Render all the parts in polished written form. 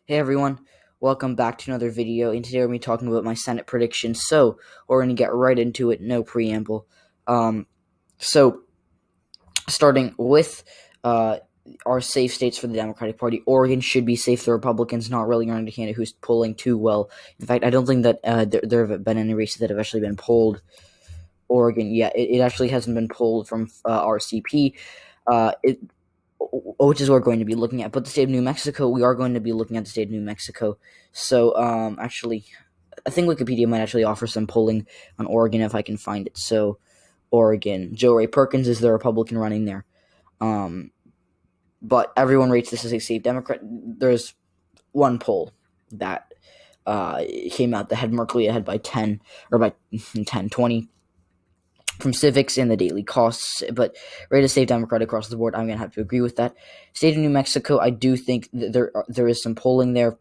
Hey everyone, welcome back to another video, and today we're going to be talking about my Senate predictions. So, we're going to get right into it, no preamble. So, starting with our safe states for the Democratic Party, Oregon should be safe. The Republicans not really running a candidate who's polling too well. In fact, I don't think that there have been any races that have actually been polled. Oregon, yeah, it actually hasn't been polled from RCP. Which is what we're going to be looking at. But the state of New Mexico, we are going to be looking at the state of New Mexico. So, actually, I think Wikipedia might actually offer some polling on Oregon if I can find it. So, Oregon, Joe Ray Perkins is the Republican running there. But everyone rates this as a safe Democrat. There's one poll that came out that had Merkley ahead by 10, or by 10, 20 from Civics and the daily costs, but rate a safe Democrat across the board. I'm going to have to agree with that. State of New Mexico, I do think that there is some polling there.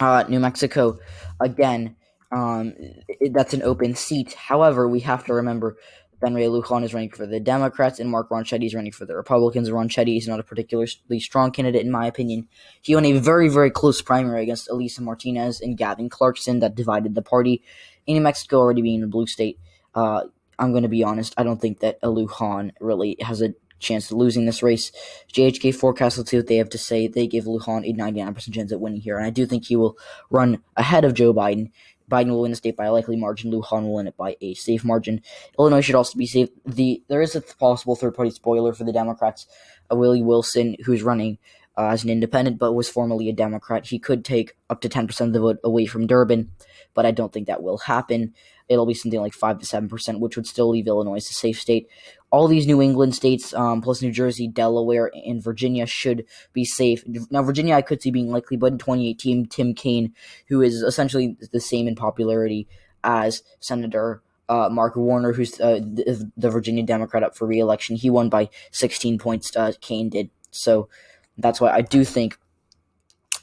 New Mexico, again, that's an open seat. However, we have to remember Ben Ray Lujan is running for the Democrats and Mark Ronchetti is running for the Republicans. Ronchetti is not a particularly strong candidate, in my opinion. He won a very, very close primary against Elisa Martinez and Gavin Clarkson that divided the party. In New Mexico, already being a blue state, I'm going to be honest, I don't think that Lujan really has a chance of losing this race. JHK forecast, let's see what they have to say. They give Lujan a 99% chance at winning here, and I do think he will run ahead of Joe Biden. Biden will win the state by a likely margin. Lujan will win it by a safe margin. Illinois should also be safe. There is a possible third-party spoiler for the Democrats. Willie Wilson, who's running as an independent but was formerly a Democrat. He could take up to 10% of the vote away from Durbin, but I don't think that will happen. It'll be something like 5 to 7%, which would still leave Illinois as a safe state. All these New England states, plus New Jersey, Delaware, and Virginia should be safe. Now, Virginia I could see being likely, but in 2018, Tim Kaine, who is essentially the same in popularity as Senator Mark Warner, who's the Virginia Democrat up for re-election, he won by 16 points. Kaine did. So that's why I do think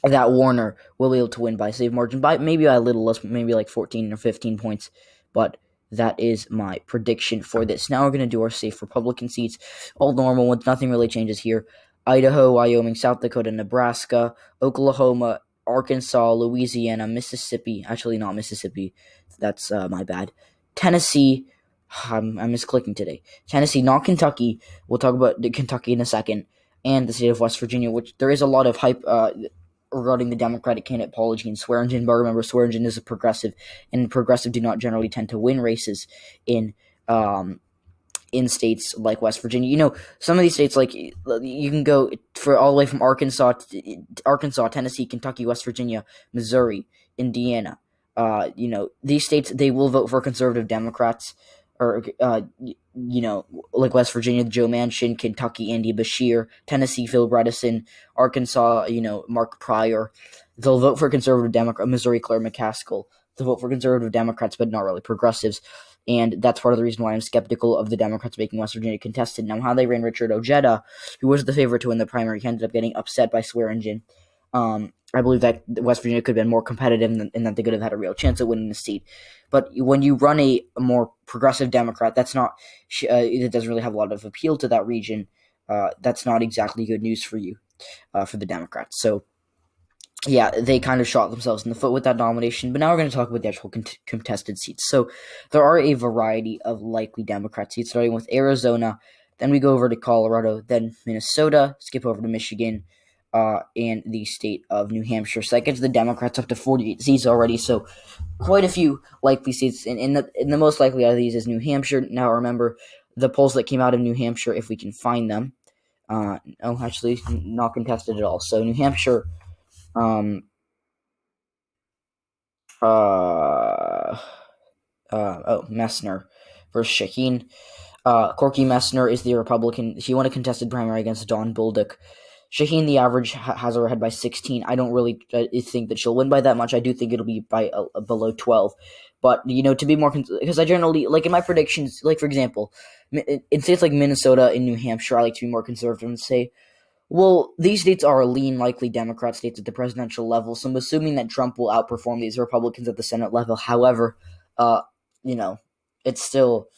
that Warner will be able to win by a safe margin, by maybe a little less, maybe like 14 or 15 points. But that is my prediction for this. Now we're going to do our safe Republican seats. All normal ones. Nothing really changes here. Idaho, Wyoming, South Dakota, Nebraska, Oklahoma, Arkansas, Louisiana, Mississippi. Actually, not Mississippi. That's my bad. Tennessee. I'm misclicking today. Tennessee, not Kentucky. We'll talk about Kentucky in a second. And the state of West Virginia, which there is a lot of hype regarding the Democratic candidate Paul Gene Swearingen, but remember, Swearingen is a progressive, and progressive do not generally tend to win races in states like West Virginia. You know, some of these states, like, you can go for all the way from Arkansas, Tennessee, Kentucky, West Virginia, Missouri, Indiana. These states, they will vote for conservative Democrats, or like West Virginia, Joe Manchin, Kentucky, Andy Beshear, Tennessee, Phil Bredesen, Arkansas, Mark Pryor. They'll vote for conservative Democrats. Missouri, Claire McCaskill. They'll vote for conservative Democrats, but not really progressives. And that's part of the reason why I'm skeptical of the Democrats making West Virginia contested. Now, how they ran Richard Ojeda, who was the favorite to win the primary, he ended up getting upset by Swearingen. I believe that West Virginia could have been more competitive and that they could have had a real chance at winning the seat. But when you run a more progressive Democrat, that's not it doesn't really have a lot of appeal to that region. That's not exactly good news for you, for the Democrats. So, yeah, they kind of shot themselves in the foot with that nomination. But now we're going to talk about the actual contested seats. So there are a variety of likely Democrat seats, starting with Arizona. Then we go over to Colorado, then Minnesota, skip over to Michigan, and the state of New Hampshire. So that gets the Democrats up to 48 seats already. So quite a few likely seats. And the most likely out of these is New Hampshire. Now remember, the polls that came out of New Hampshire, if we can find them, actually not contested at all. So New Hampshire, Messner versus Shaheen. Corky Messner is the Republican. He won a contested primary against Dawn Bullock. Shaheen, the average, has her ahead by 16. I don't really think that she'll win by that much. I do think it'll be by below 12. But, to be more, because I generally, like in my predictions, like for example, in states like Minnesota and New Hampshire, I like to be more conservative and say, well, these states are lean, likely Democrat states at the presidential level, so I'm assuming that Trump will outperform these Republicans at the Senate level. However, it's still,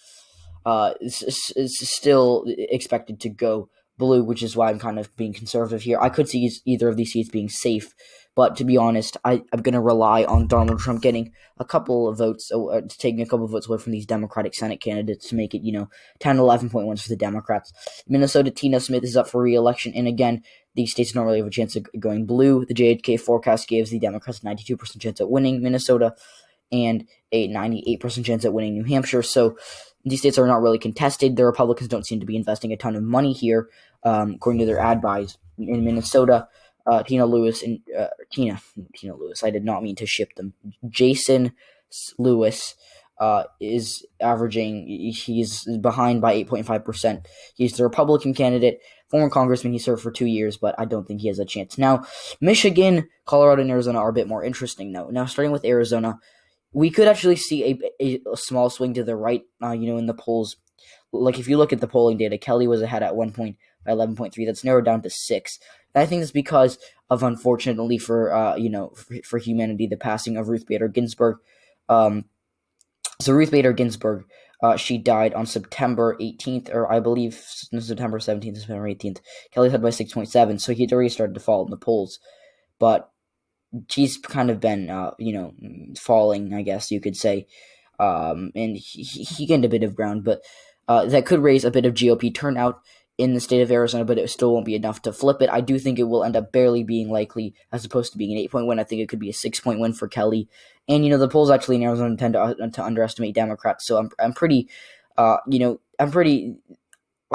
it's still expected to go blue, which is why I'm kind of being conservative here. I could see either of these seats being safe, but to be honest, I'm going to rely on Donald Trump getting a couple of votes, taking a couple of votes away from these Democratic Senate candidates to make it, 10, 11 point wins for the Democrats. Minnesota, Tina Smith is up for re-election, and again, these states don't really have a chance of going blue. The JHK forecast gives the Democrats a 92% chance at winning Minnesota and a 98% chance at winning New Hampshire. So these states are not really contested. The Republicans don't seem to be investing a ton of money here, according to their ad buys. In Minnesota, Tina Lewis and Tina Lewis. I did not mean to ship them. Jason Lewis is averaging. He's behind by 8.5%. He's the Republican candidate, former congressman. He served for 2 years, but I don't think he has a chance. Now, Michigan, Colorado, and Arizona are a bit more interesting, though. Now, starting with Arizona, we could actually see a small swing to the right, in the polls. Like, if you look at the polling data, Kelly was ahead at 1 point by 11.3. That's narrowed down to 6. And I think that's because of, unfortunately for humanity, the passing of Ruth Bader Ginsburg. So Ruth Bader Ginsburg, she died on September 18th, or I believe September 17th, September 18th. Kelly's ahead by 6.7, so he'd already started to fall in the polls. But she's kind of been, falling, I guess you could say. And he gained a bit of ground, but that could raise a bit of GOP turnout in the state of Arizona, but it still won't be enough to flip it. I do think it will end up barely being likely, as opposed to being an 8-point win. I think it could be a 6-point win for Kelly. And, the polls actually in Arizona tend to underestimate Democrats, so I'm pretty, I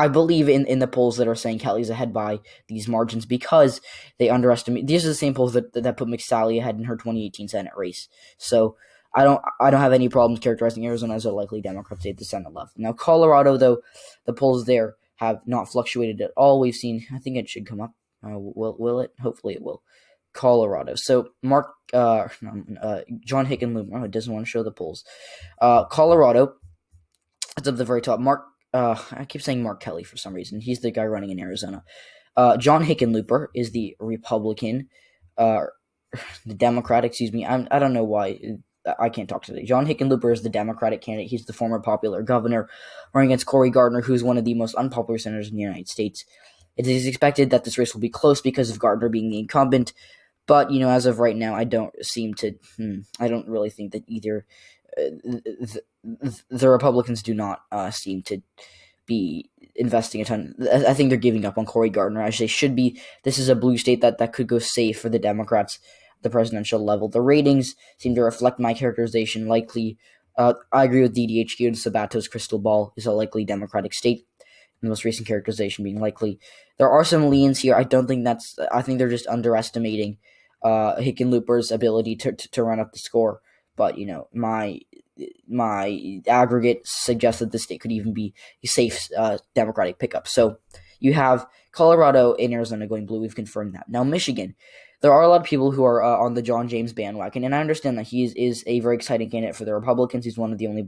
believe in the polls that are saying Kelly's ahead by these margins because they underestimate. These are the same polls that put McSally ahead in her 2018 Senate race. So I don't have any problems characterizing Arizona as a likely Democrat state at the Senate level. Now, Colorado, though, the polls there have not fluctuated at all. We've seen, I think it should come up. Will it? Hopefully it will. Colorado. So John Hickenlooper. Oh, it doesn't want to show the polls. Colorado. It's up at the very top. I keep saying Mark Kelly for some reason. He's the guy running in Arizona. John Hickenlooper is the Republican, the Democrat. Excuse me. I don't know why. I can't talk today. John Hickenlooper is the Democratic candidate. He's the former popular governor running against Cory Gardner, who's one of the most unpopular senators in the United States. It is expected that this race will be close because of Gardner being the incumbent, but, as of right now, I don't really think that either the Republicans do not seem to be investing a ton. I think they're giving up on Cory Gardner, as they should be. This is a blue state that could go safe for the Democrats the presidential level. The ratings seem to reflect my characterization. Likely, I agree with DDHQ and Sabato's crystal ball is a likely Democratic state. The most recent characterization being likely. There are some leans here. I think they're just underestimating Hickenlooper's ability to run up the score. But my aggregate suggests that this state could even be a safe Democratic pickup. So you have Colorado and Arizona going blue. We've confirmed that. Now Michigan. There are a lot of people who are on the John James bandwagon, and I understand that he is a very exciting candidate for the Republicans. He's one of the only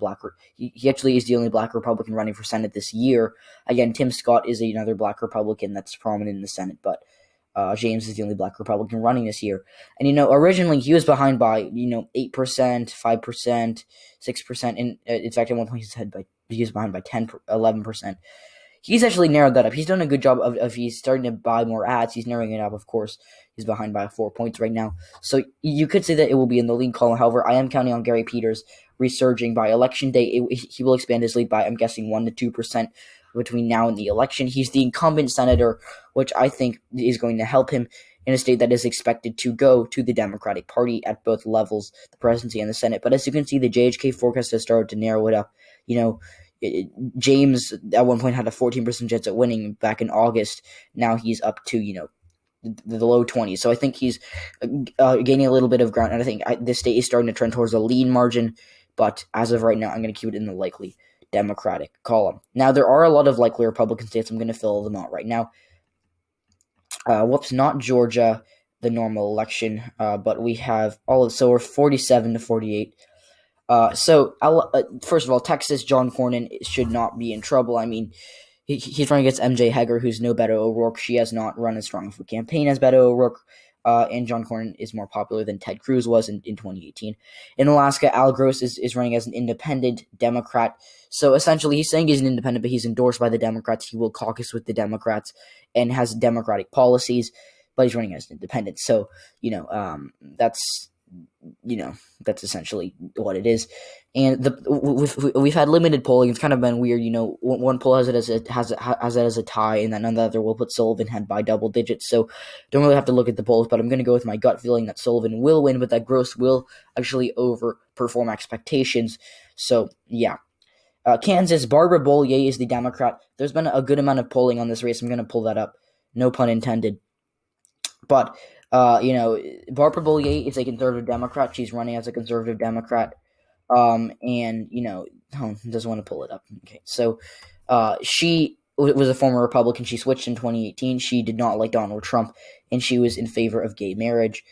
he actually is the only black Republican running for Senate this year. Again, Tim Scott is another black Republican that's prominent in the Senate, but James is the only black Republican running this year. And, originally he was behind by, 8%, 5%, 6%, and in fact, at one point he was behind by 10, 11%. He's actually narrowed that up. He's done a good job of he's starting to buy more ads. He's narrowing it up, of course. He's behind by 4 points right now. So you could say that it will be in the lead column. However, I am counting on Gary Peters resurging by election day. He will expand his lead by, I'm guessing, 1 to 2% between now and the election. He's the incumbent senator, which I think is going to help him in a state that is expected to go to the Democratic Party at both levels, the presidency and the Senate. But as you can see, the JHK forecast has started to narrow it up. James at one point had a 14% chance at winning back in August. Now he's up to, the low 20s. So I think he's gaining a little bit of ground. And I think this state is starting to trend towards a lean margin. But as of right now, I'm going to keep it in the likely Democratic column. Now, there are a lot of likely Republican states. I'm going to fill them out right now. Not Georgia, the normal election, but we have so we're 47 to 48. First of all, Texas, John Cornyn should not be in trouble. I mean, he's running against MJ Heger, who's no Beto O'Rourke. She has not run as strong of a campaign as Beto O'Rourke. and John Cornyn is more popular than Ted Cruz was in 2018. In Alaska, Al Gross is running as an independent Democrat. So essentially, he's saying he's an independent, but he's endorsed by the Democrats. He will caucus with the Democrats and has Democratic policies, but he's running as an independent. So, that's essentially what it is. And we've had limited polling. It's kind of been weird. One poll has it as a tie, and then another will put Sullivan ahead by double digits. So don't really have to look at the polls, but I'm going to go with my gut feeling that Sullivan will win, but that Gross will actually overperform expectations. So yeah. Kansas, Barbara Bollier is the Democrat. There's been a good amount of polling on this race. I'm going to pull that up. No pun intended. But Barbara Bollier is a conservative Democrat. She's running as a conservative Democrat. Doesn't want to pull it up. Okay, so she was a former Republican. She switched in 2018. She did not like Donald Trump, and she was in favor of gay marriage.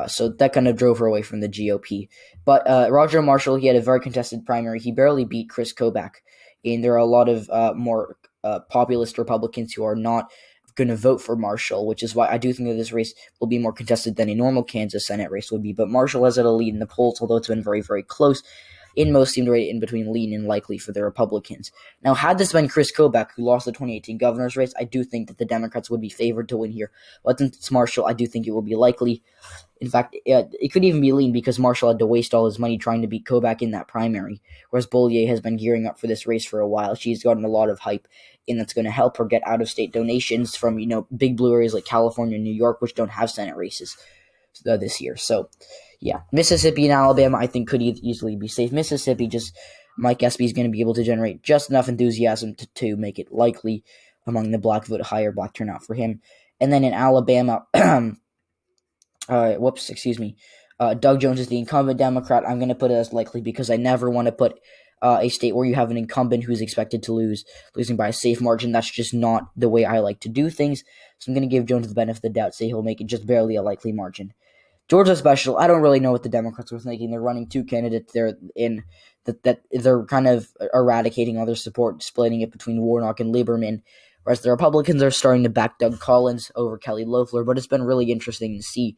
So that kind of drove her away from the GOP. But Roger Marshall, he had a very contested primary. He barely beat Chris Kobach, and there are a lot of more populist Republicans who are not going to vote for Marshall, which is why I do think that this race will be more contested than a normal Kansas Senate race would be. But Marshall has had a lead in the polls, although it's been very, very close. In most seem to rate in between lean and likely for the Republicans. Now, had this been Chris Kobach, who lost the 2018 governor's race, I do think that the Democrats would be favored to win here. But since it's Marshall, I do think it will be likely. In fact, it could even be lean because Marshall had to waste all his money trying to beat Kobach in that primary, whereas Bollier has been gearing up for this race for a while. She's gotten a lot of hype, and that's going to help her get out-of-state donations from big blue areas like California and New York, which don't have Senate races this year. So, yeah, Mississippi and Alabama, I think, could easily be safe. Mississippi, just Mike Espy is going to be able to generate just enough enthusiasm to make it likely among the black vote, higher black turnout for him. And then in Alabama, Doug Jones is the incumbent Democrat. I'm going to put it as likely because I never want to put a state where you have an incumbent who's expected to losing by a safe margin. That's just not the way I like to do things. So I'm going to give Jones the benefit of the doubt, say he'll make it just barely a likely margin. Georgia special, I don't really know what the Democrats were thinking. They're running two candidates there that they're kind of eradicating all their support, splitting it between Warnock and Lieberman, whereas the Republicans are starting to back Doug Collins over Kelly Loeffler. But it's been really interesting to see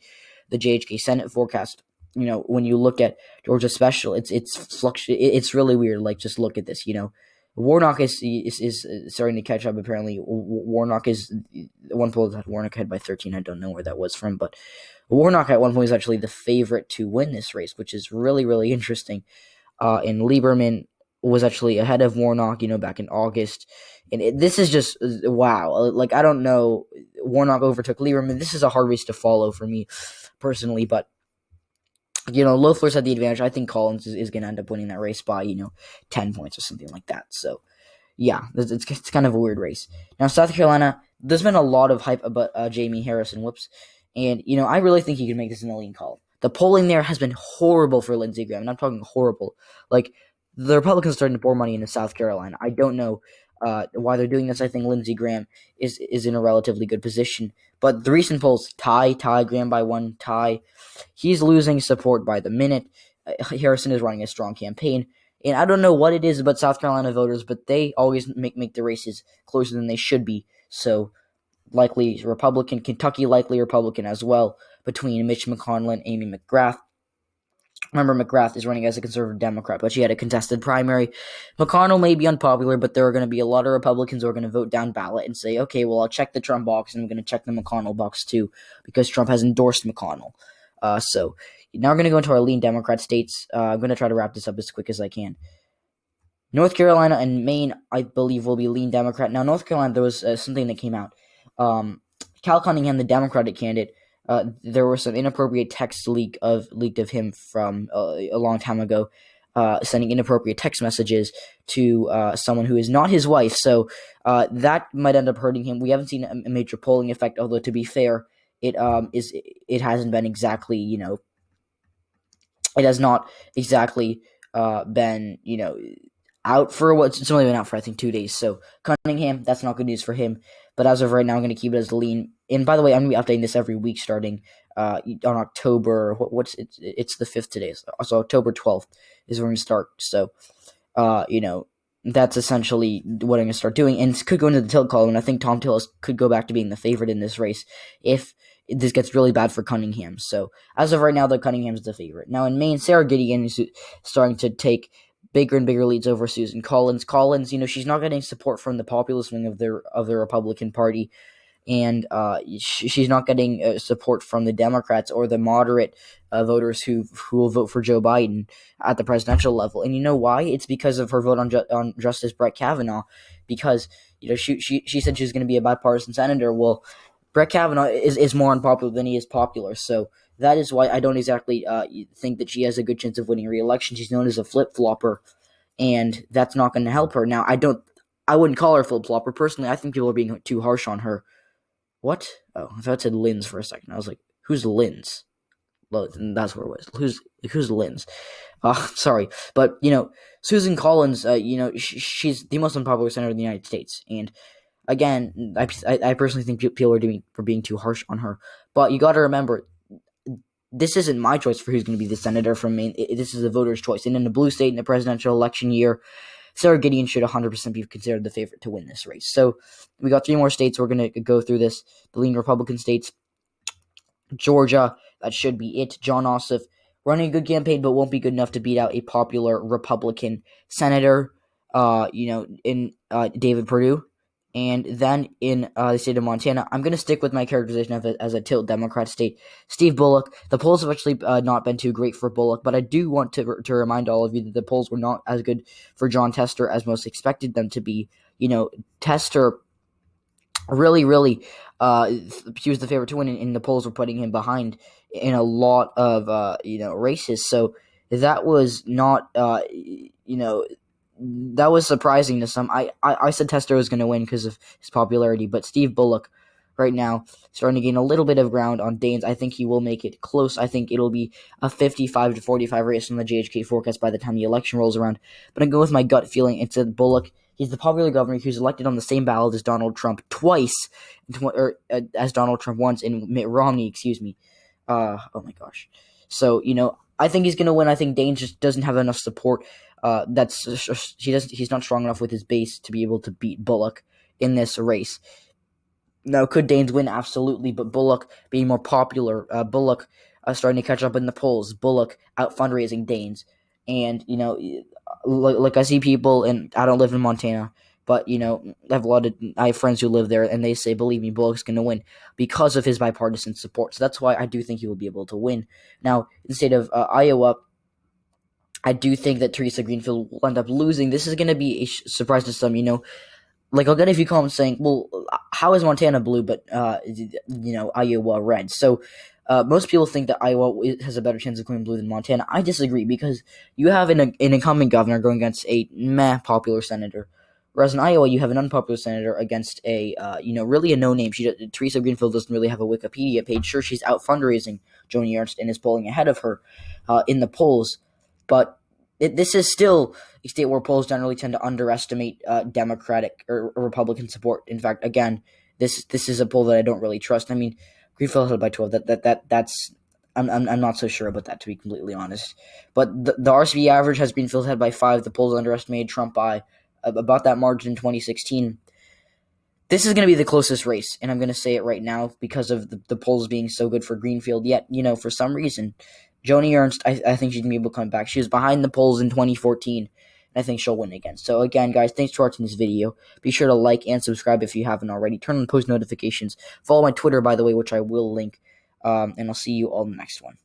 the JHK Senate forecast. When you look at Georgia special, it's really weird. Like, just look at this. Warnock is starting to catch up. Apparently, Warnock is one poll that Warnock had by 13. I don't know where that was from, but Warnock at one point was actually the favorite to win this race, which is really, really interesting. And Lieberman was actually ahead of Warnock, back in August. And this is just, wow. Like, I don't know. Warnock overtook Lieberman. This is a hard race to follow for me personally, but Loeffler's had the advantage. I think Collins is going to end up winning that race by, 10 points or something like that. So, yeah, it's kind of a weird race. Now, South Carolina, there's been a lot of hype about Jamie Harrison. And, I really think he can make this an lean call. The polling there has been horrible for Lindsey Graham, and I'm talking horrible. Like, the Republicans are starting to pour money into South Carolina. I don't know why they're doing this. I think Lindsey Graham is in a relatively good position. But the recent polls, tie, Graham by one, tie. He's losing support by the minute. Harrison is running a strong campaign. And I don't know what it is about South Carolina voters, but they always make the races closer than they should be. So, likely Republican. Kentucky, likely Republican as well, between Mitch McConnell and Amy McGrath. Remember, McGrath is running as a conservative Democrat, but she had a contested primary. McConnell may be unpopular, but there are going to be a lot of Republicans who are going to vote down ballot and say, okay, well, I'll check the Trump box, and I'm going to check the McConnell box too, because Trump has endorsed McConnell. So now we're going to go into our lean Democrat states. I'm going to try to wrap this up as quick as I can. North Carolina and Maine, I believe, will be lean Democrat. Now, North Carolina, there was something that came out. Cal Cunningham, the Democratic candidate, there were some inappropriate texts leaked of him from a long time ago, sending inappropriate text messages to someone who is not his wife. So that might end up hurting him. We haven't seen a major polling effect, although to be fair, it hasn't been exactly, it has not exactly been, out for it's only been out for I think 2 days. So Cunningham, that's not good news for him. But as of right now, I'm going to keep it as lean. And by the way, I'm going to be updating this every week starting on October. It's the 5th today, so October 12th is when we're going to start. So, that's essentially what I'm going to start doing. And it could go into the tilt column. And I think Tom Tillis could go back to being the favorite in this race if this gets really bad for Cunningham. So as of right now, Cunningham's the favorite. Now in Maine, Sarah Gideon is starting to take bigger and bigger leads over Susan Collins. Collins, she's not getting support from the populist wing of the Republican Party, and she's not getting support from the Democrats or the moderate voters who will vote for Joe Biden at the presidential level. And you know why? It's because of her vote on Justice Brett Kavanaugh, because she said she was going to be a bipartisan senator. Well, Brett Kavanaugh is more unpopular than he is popular, so that is why I don't exactly think that she has a good chance of winning re-election. She's known as a flip-flopper, and that's not going to help her. Now, I wouldn't call her a flip-flopper. Personally, I think people are being too harsh on her. What? Oh, I thought it said Linz for a second. I was like, who's Linz? Well, that's where it was. Who's Linz? Sorry. But, Susan Collins, she's the most unpopular senator in the United States, and again, I personally think people are being too harsh on her. But you got to remember, this isn't my choice for who's going to be the senator from Maine. This is a voter's choice. And in a blue state in a presidential election year, Sarah Gideon should 100% be considered the favorite to win this race. So we got 3 more states. We're going to go through this. The leading Republican states. Georgia, that should be it. John Ossoff running a good campaign, but won't be good enough to beat out a popular Republican senator, in David Perdue. And then in the state of Montana, I'm going to stick with my characterization of it as a tilt Democrat state. Steve Bullock. The polls have actually not been too great for Bullock, but I do want to remind all of you that the polls were not as good for Jon Tester as most expected them to be. Tester really, he was the favorite to win, and the polls were putting him behind in a lot of, races. So that was not, that was surprising to some. I said Tester was going to win because of his popularity, but Steve Bullock right now starting to gain a little bit of ground on Daines. I think he will make it close. I think it'll be a 55-45 race from the JHK forecast by the time the election rolls around. But I go with my gut feeling. It's that Bullock, he's the popular governor who's elected on the same ballot as Donald Trump twice, as Donald Trump once, and Mitt Romney, excuse me. Oh my gosh. So, I think he's going to win. I think Daines just doesn't have enough support. He's not strong enough with his base to be able to beat Bullock in this race. Now, could Daines win? Absolutely, but Bullock being more popular, Bullock starting to catch up in the polls, Bullock out fundraising Daines, and I see people, and I don't live in Montana, but I have friends who live there, and they say, believe me, Bullock's going to win because of his bipartisan support. So that's why I do think he will be able to win. Now, in the state of Iowa, I do think that Teresa Greenfield will end up losing. This is going to be a surprise to some, I'll get a few comments saying, well, how is Montana blue, but, Iowa red? So, most people think that Iowa has a better chance of going blue than Montana. I disagree, because you have an incumbent governor going against a popular senator. Whereas in Iowa, you have an unpopular senator against a, really a no-name. Teresa Greenfield doesn't really have a Wikipedia page. Sure, she's out fundraising Joni Ernst and is polling ahead of her in the polls. But this is still a state where polls generally tend to underestimate Democratic or Republican support. In fact, again, this is a poll that I don't really trust. I mean, Greenfield held by 12. That's I'm not so sure about that, to be completely honest. But the RCB average has Greenfield held by 5. The polls underestimated Trump by about that margin in 2016. This is going to be the closest race, and I'm going to say it right now because of the polls being so good for Greenfield. Yet, for some reason, Joni Ernst, I think she's going to be able to come back. She was behind the polls in 2014, and I think she'll win again. So again, guys, thanks for watching this video. Be sure to like and subscribe if you haven't already. Turn on post notifications. Follow my Twitter, by the way, which I will link. And I'll see you all in the next one.